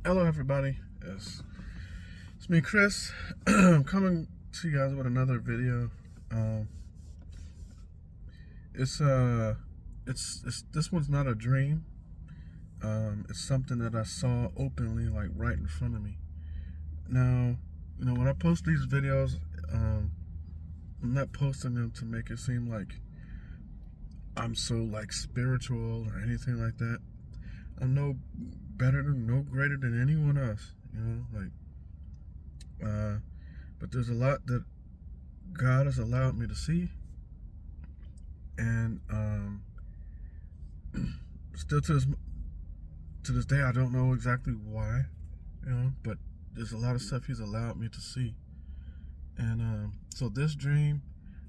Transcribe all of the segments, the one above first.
Hello, everybody. It's me, Chris. I'm coming to you guys with another video. Um, it's this one's not a dream. It's something that I saw openly, like right in front of me. Now, when I post these videos, I'm not posting them to make it seem like I'm so like spiritual or anything like that. I'm no greater than anyone else. But there's a lot that God has allowed me to see, and still to this day, I don't know exactly why, but there's a lot of stuff He's allowed me to see, and so this dream,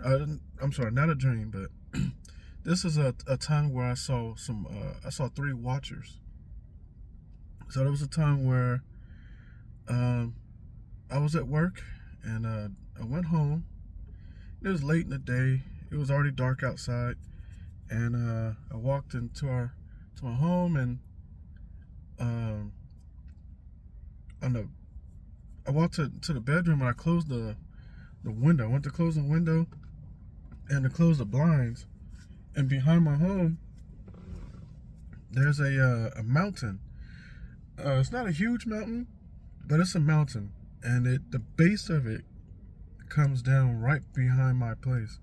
I'm sorry, not a dream, but this is a time where I saw three watchers. So there was a time where I was at work, and I went home. It was late in the day. It was already dark outside, and I walked to my home, and I walked to the bedroom, and I closed the window. I went to close the window and to close the blinds, and behind my home there's a mountain. It's not a huge mountain, but it's a mountain, and the base of it comes down right behind my place.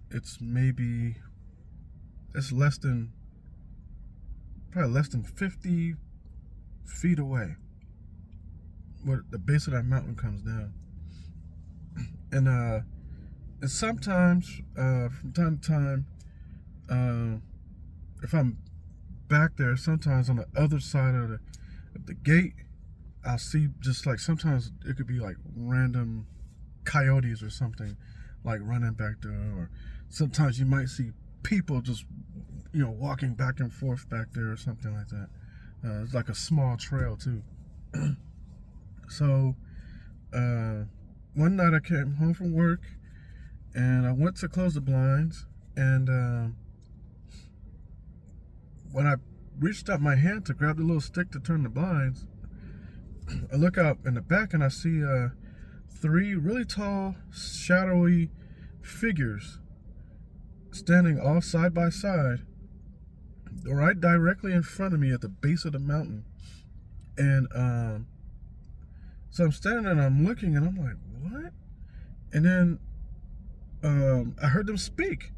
It's probably less than 50 feet away where the base of that mountain comes down. And sometimes, from time to time, if I'm back there, sometimes on the other side of the gate, I'll see just like, sometimes it could be like random coyotes or something like running back there, or sometimes you might see people just walking back and forth back there or something like that. It's like a small trail too. So one night I came home from work, and I went to close the blinds, and when I reached out my hand to grab the little stick to turn the blinds, I look out in the back, and I see three really tall, shadowy figures standing all side by side, right directly in front of me at the base of the mountain. And so I'm standing there and I'm looking, and I'm like, what? And then I heard them speak.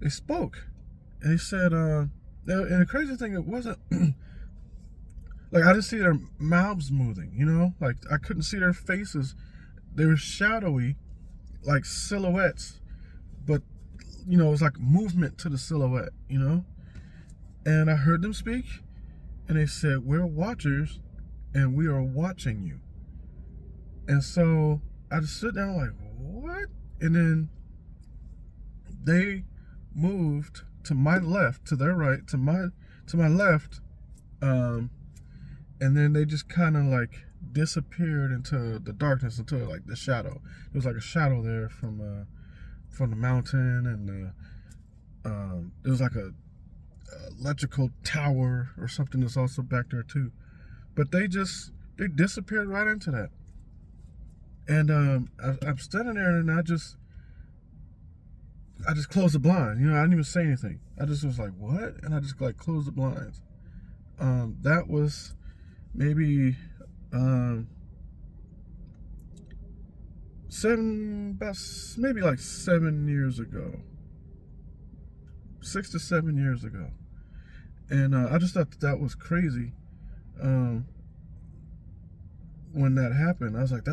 They spoke, and they said, and the crazy thing, it wasn't like I didn't see their mouths moving, like I couldn't see their faces. They were shadowy, like silhouettes, but it was like movement to the silhouette, And I heard them speak, and they said, "We're watchers, and we are watching you." And so I just stood down like, what? And then they moved to my left, to their right, to my left, and then they just kind of like disappeared into the darkness, into like the shadow. There was like a shadow there from the mountain, and there was like a electrical tower or something that's also back there too. But they disappeared right into that. And I'm standing there, and I just closed the blind. I didn't even say anything. I just was like, what? And I just like closed the blinds. That was maybe maybe like 7 years ago, 6 to 7 years ago. And I just thought that was crazy. When that happened, I was like,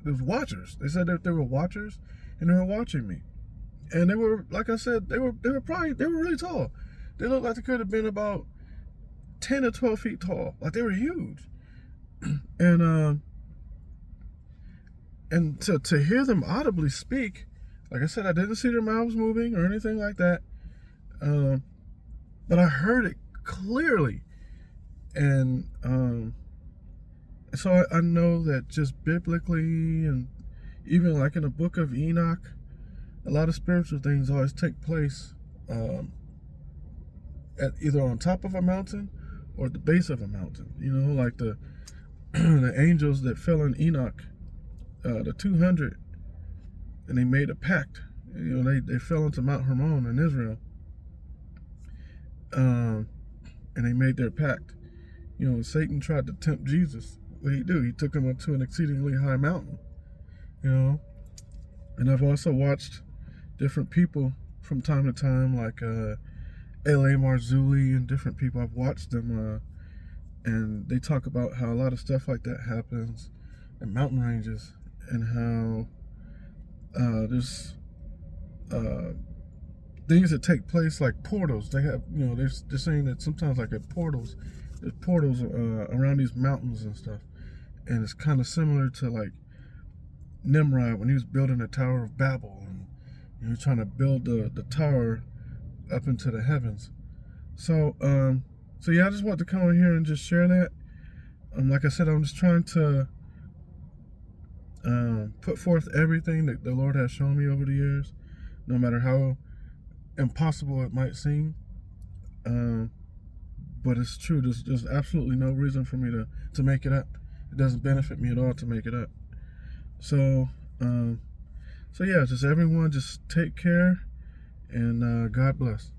it was watchers. They said that they were watchers, and they were watching me. And they were, like I said, they were really tall. They looked like they could have been about 10 or 12 feet tall. Like, they were huge. And to hear them audibly speak, like I said, I didn't see their mouths moving or anything like that. But I heard it clearly. And so I know that just biblically, and even like in the book of Enoch, a lot of spiritual things always take place at either on top of a mountain or at the base of a mountain. You know, like the the angels that fell in Enoch, the 200, and they made a pact. You know, they fell into Mount Hermon in Israel, and they made their pact. You know, Satan tried to tempt Jesus. What did he do? He took him up to an exceedingly high mountain. You know, and I've also watched different people from time to time, like L.A. Marzulli and different people. I've watched them, and they talk about how a lot of stuff like that happens in mountain ranges, and how there's things that take place like portals. They have, you know, they're saying that sometimes like at portals, there's portals around these mountains and stuff, and it's kind of similar to like Nimrod when he was building the Tower of Babel, and he was trying to build the tower up into the heavens. So yeah, I just want to come on here and just share that. Like I said, I'm just trying to put forth everything that the Lord has shown me over the years, no matter how impossible it might seem. But it's true. There's absolutely no reason for me to make it up. It doesn't benefit me at all to make it up. So yeah, just everyone just take care, and God bless.